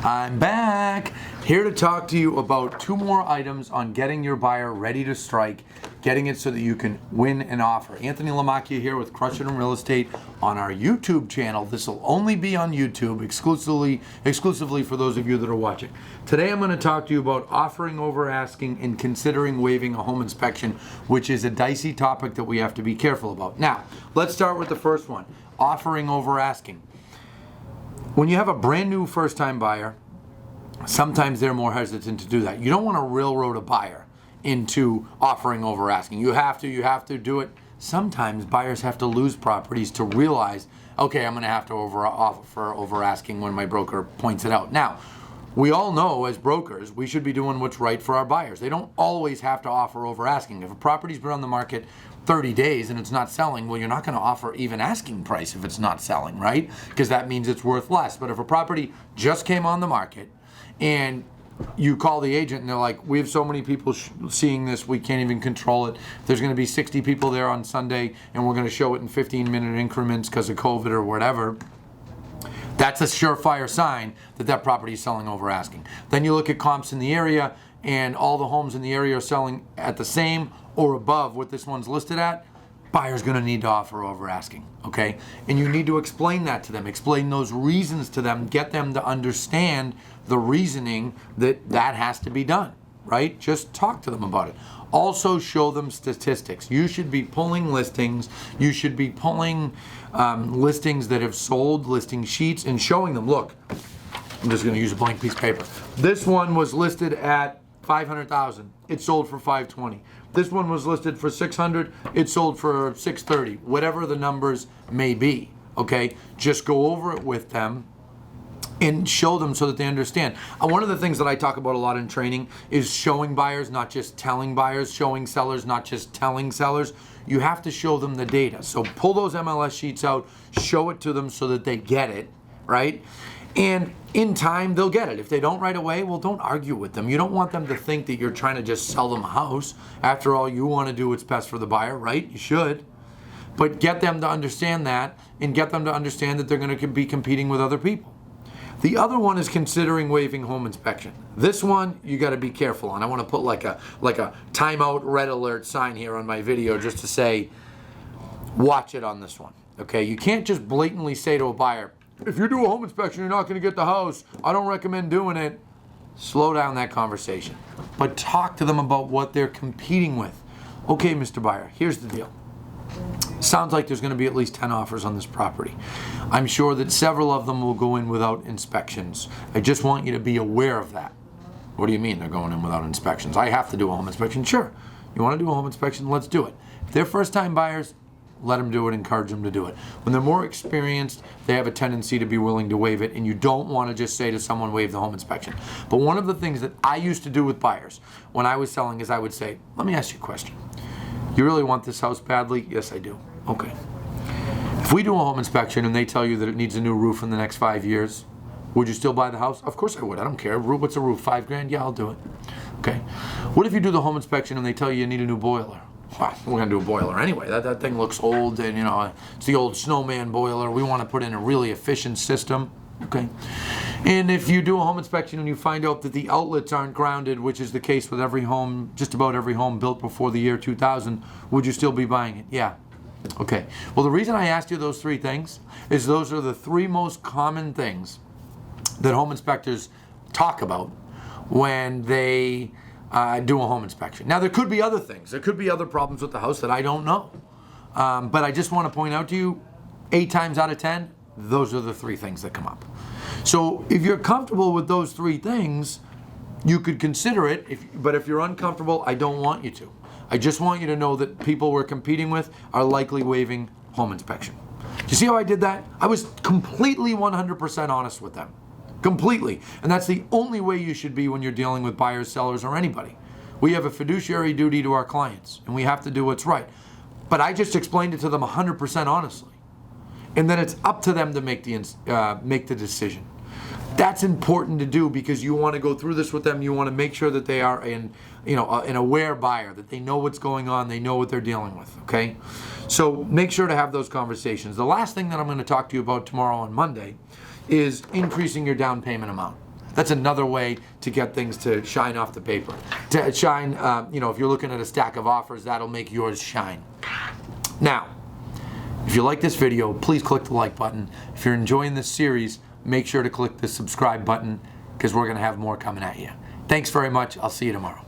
I'm back, here to talk to you about two more items on getting your buyer ready to strike, getting it so that you can win an offer. Anthony Lamacchia here with Crush It in Real Estate on our YouTube channel. This will only be on YouTube exclusively for those of you that are watching. Today I'm going to talk to you about offering over asking and considering waiving a home inspection, which is a dicey topic that we have to be careful about. Now, let's start with the first one, offering over asking. When you have a brand new first-time buyer, sometimes they're more hesitant to do that. You don't want to railroad a buyer into offering over asking. You have to do it. Sometimes buyers have to lose properties to realize, okay, I'm going to have to offer over asking when my broker points it out. Now, we all know as brokers, we should be doing what's right for our buyers. They don't always have to offer over asking. If a property's been on the market 30 days and it's not selling, well, you're not going to offer even asking price if it's not selling, right? Because that means it's worth less. But if a property just came on the market and you call the agent and they're like, we have so many people seeing this, we can't even control it. There's going to be 60 people there on Sunday and we're going to show it in 15-minute increments because of COVID or whatever. That's a surefire sign that that property is selling over asking. Then you look at comps in the area and all the homes in the area are selling at the same or above what this one's listed at. Buyer's going to need to offer over asking, okay? And you need to explain that to them, explain those reasons to them, get them to understand the reasoning that that has to be done, right? Just talk to them about it. Also show them statistics. You should be pulling listings. You should be pulling listings that have sold, listing sheets, and showing them, look, I'm just going to use a blank piece of paper. This one was listed at $500,000. It sold for $520,000. This one was listed for $600,000. It sold for $630,000. Whatever the numbers may be, okay? Just go over it with them and show them so that they understand. One of the things that I talk about a lot in training is showing buyers, not just telling buyers, showing sellers, not just telling sellers. You have to show them the data. So pull those MLS sheets out, show it to them so that they get it, right? And in time, they'll get it. If they don't right away, well, don't argue with them. You don't want them to think that you're trying to just sell them a house. After all, you want to do what's best for the buyer, right? You should. But get them to understand that and get them to understand that they're going to be competing with other people. The other one is considering waiving home inspection. This one, you got to be careful on. I want to put like a timeout red alert sign here on my video just to say, watch it on this one, okay? You can't just blatantly say to a buyer, if you do a home inspection, you're not going to get the house. I don't recommend doing it. Slow down that conversation. But talk to them about what they're competing with. Okay, Mr. Buyer, here's the deal. Sounds like there's going to be at least 10 offers on this property. I'm sure that several of them will go in without inspections. I just want you to be aware of that. What do you mean they're going in without inspections? I have to do a home inspection. Sure. You want to do a home inspection? Let's do it. If they're first-time buyers, let them do it, encourage them to do it. When they're more experienced, they have a tendency to be willing to waive it, and you don't want to just say to someone, waive the home inspection. But one of the things that I used to do with buyers when I was selling is I would say, let me ask you a question. You really want this house badly? Yes, I do. Okay. If we do a home inspection and they tell you that it needs a new roof in the next 5 years, would you still buy the house? Of course I would. I don't care. What's a roof? $5,000? Yeah, I'll do it. Okay. What if you do the home inspection and they tell you need a new boiler? Well, we're going to do a boiler anyway. That thing looks old, and you know, it's the old snowman boiler. We want to put in a really efficient system. Okay. And if you do a home inspection and you find out that the outlets aren't grounded, which is the case with every home, just about every home built before the year 2000, would you still be buying it? Yeah. Okay. Well, the reason I asked you those three things is those are the three most common things that home inspectors talk about when they do a home inspection. Now, there could be other things. There could be other problems with the house that I don't know. But I just want to point out to you, 8 times out of 10, those are the three things that come up. So if you're comfortable with those three things, you could consider it. But if you're uncomfortable, I don't want you to. I just want you to know that people we're competing with are likely waiving home inspection. Do you see how I did that? I was completely 100% honest with them. Completely. And that's the only way you should be when you're dealing with buyers, sellers, or anybody. We have a fiduciary duty to our clients, and we have to do what's right. But I just explained it to them 100% honestly. And then it's up to them to make the decision. That's important to do because you want to go through this with them. You want to make sure that they are an aware buyer, that they know what's going on, they know what they're dealing with, okay? So make sure to have those conversations. The last thing that I'm going to talk to you about tomorrow on Monday is increasing your down payment amount. That's another way to get things to shine off the paper. To shine, if you're looking at a stack of offers, that'll make yours shine. Now, if you like this video, please click the like button. If you're enjoying this series, make sure to click the subscribe button because we're going to have more coming at you. Thanks very much. I'll see you tomorrow.